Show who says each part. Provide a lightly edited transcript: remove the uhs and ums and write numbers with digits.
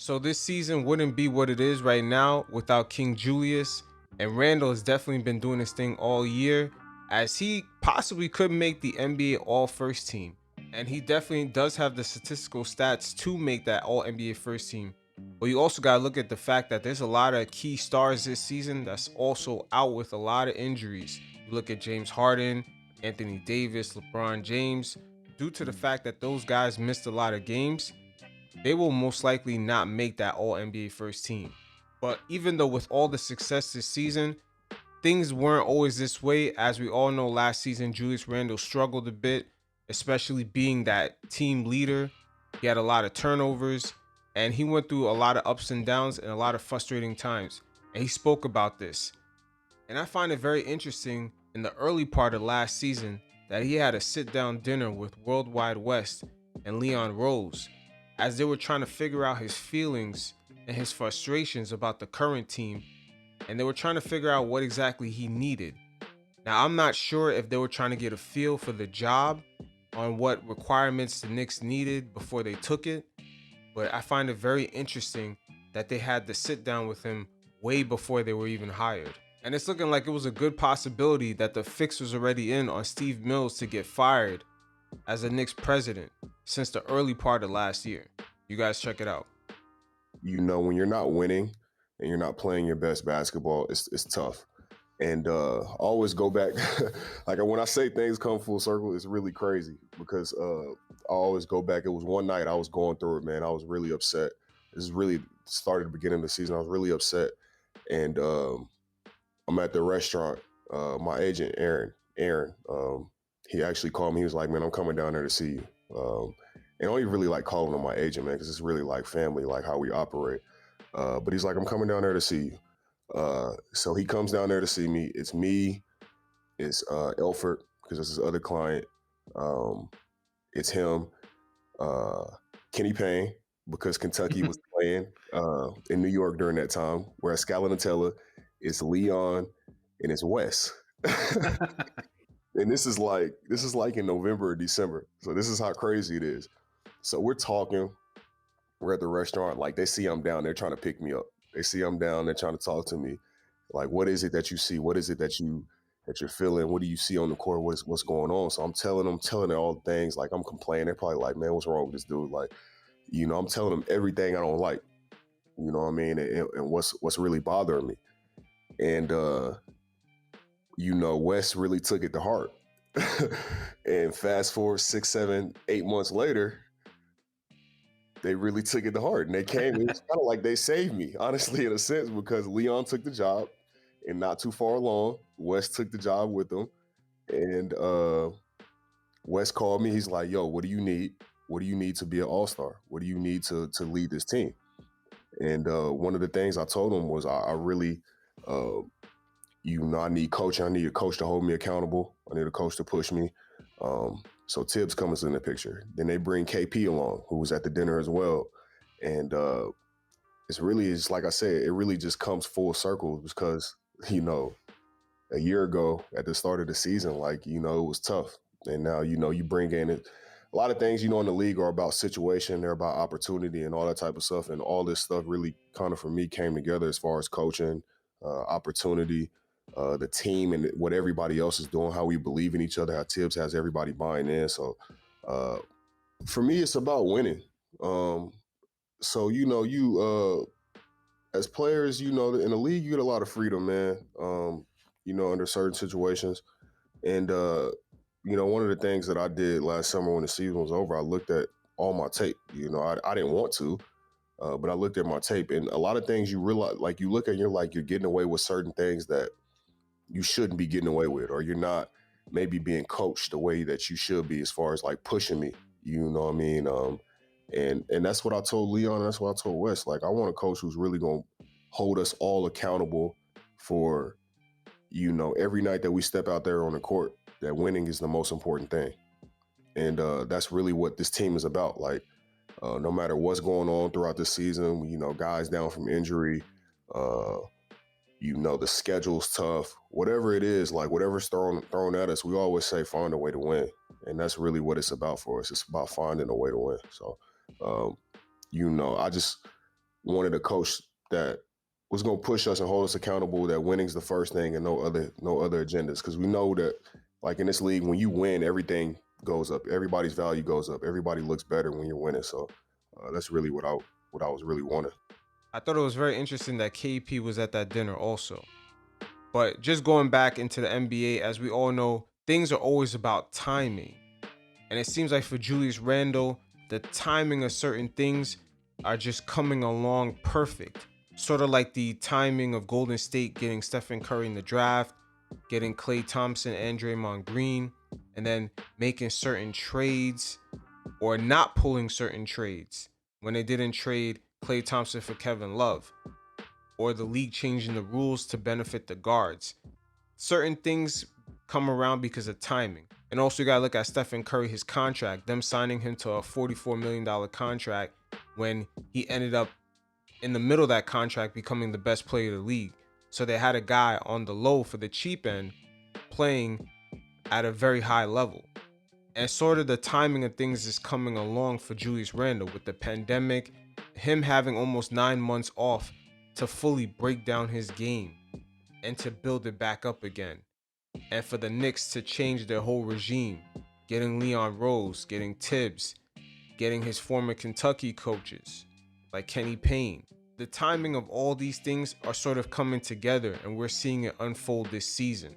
Speaker 1: So this season wouldn't be what it is right now without King Julius, and Randall has definitely been doing his thing all year, as he possibly could make the NBA All First Team, and he definitely does have the statistical stats to make that All NBA First Team. But you also gotta look at the fact that there's a lot of key stars this season that's also out with a lot of injuries. You look at James Harden, Anthony Davis, LeBron James. Due to the fact that those guys missed a lot of games, they will most likely not make that All NBA First Team. But even though with all the success this season, things weren't always this way. As we all know, last season Julius Randle struggled a bit, especially being that team leader. He had a lot of turnovers, and he went through a lot of ups and downs and a lot of frustrating times. And he spoke about this. And I find it very interesting in the early part of last season that he had a sit down dinner with Worldwide West and Leon Rose as they were trying to figure out his feelings and his frustrations about the current team, and they were trying to figure out what exactly he needed. Now, I'm not sure if they were trying to get a feel for the job on what requirements the Knicks needed before they took it, but I find it very interesting that they had to sit down with him way before they were even hired. And it's looking like it was a good possibility that the fix was already in on Steve Mills to get fired as the Knicks president since the early part of last year. You guys check it out.
Speaker 2: When you're not winning and you're not playing your best basketball, it's tough. And I always go back, like when I say things come full circle, it's really crazy because I always go back. It was one night I was going through it, man. I was really upset. This is really started at the beginning of the season. I was really upset. And I'm at the restaurant. My agent, Aaron, he actually called me. He was like, man, I'm coming down there to see you. And I don't even really like calling him my agent, man, because it's really like family, like how we operate. But he's like, I'm coming down there to see you. So he comes down there to see me. It's me, it's Elford, because that's his other client. It's him, Kenny Payne, because Kentucky was playing in New York during that time. Whereas Scala Nutella, it's Leon, and it's Wes. And this is like in November or December. So this is how crazy it is. So we're talking. We're at the restaurant. Like they see I'm down there trying to pick me up. They see I'm down there trying to talk to me. Like, what is it that you see? What is it that you're feeling? What do you see on the court? What's going on? So I'm telling them all the things. Like I'm complaining. They're probably like, man, what's wrong with this dude? Like, I'm telling them everything I don't like. You know what I mean? And what's really bothering me. And Wes really took it to heart. And fast forward 6, 7, 8 months later, they really took it to heart. And they came, it was kind of like they saved me, honestly, in a sense, because Leon took the job and not too far along, Wes took the job with them. And Wes called me. He's like, yo, what do you need? What do you need to be an all-star? What do you need to lead this team? And one of the things I told him was I really, I need coaching. I need a coach to hold me accountable. I need a coach to push me. So Tibbs comes in the picture. Then they bring KP along, who was at the dinner as well. And it's like I said, it really just comes full circle because, a year ago at the start of the season, it was tough. And now, you bring in it. A lot of things, in the league are about situation. They're about opportunity and all that type of stuff. And all this stuff really kind of, for me, came together as far as coaching, opportunity, the team and what everybody else is doing, how we believe in each other, how Tibbs has everybody buying in. So for me, it's about winning. So, you as players, in the league, you get a lot of freedom, man, under certain situations. And, one of the things that I did last summer when the season was over, I looked at all my tape. I didn't want to, but I looked at my tape. And a lot of things you realize, like you look at, you're like, you're getting away with certain things that you shouldn't be getting away with, or you're not maybe being coached the way that you should be as far as like pushing me, you know what I mean? And that's what I told Leon, and that's what I told Wes. Like, I want a coach who's really going to hold us all accountable for, every night that we step out there on the court, that winning is the most important thing. And that's really what this team is about. Like, no matter what's going on throughout the season, guys down from injury, the schedule's tough, whatever it is, like whatever's thrown at us, we always say find a way to win. And that's really what it's about for us. It's about finding a way to win. So, wanted a coach that was going to push us and hold us accountable, that winning's the first thing and no other agendas. Because we know that, like in this league, when you win, everything goes up. Everybody's value goes up. Everybody looks better when you're winning. So that's really what I was really wanting.
Speaker 1: I thought it was very interesting that KP was at that dinner also. But just going back into the NBA, as we all know, things are always about timing. And it seems like for Julius Randle, the timing of certain things are just coming along perfect. Sort of like the timing of Golden State getting Stephen Curry in the draft, getting Klay Thompson and Draymond Green, and then making certain trades or not pulling certain trades when they didn't trade Klay Thompson for Kevin Love, or the league changing the rules to benefit the guards. Certain things come around because of timing. And also, you got to look at Stephen Curry, his contract, them signing him to a $44 million contract when he ended up in the middle of that contract becoming the best player of the league. So they had a guy on the low for the cheap end playing at a very high level. And sort of the timing of things is coming along for Julius Randle with the pandemic, him having almost 9 months off to fully break down his game and to build it back up again. And for the Knicks to change their whole regime, getting Leon Rose, getting Tibbs, getting his former Kentucky coaches like Kenny Payne. The timing of all these things are sort of coming together, and we're seeing it unfold this season.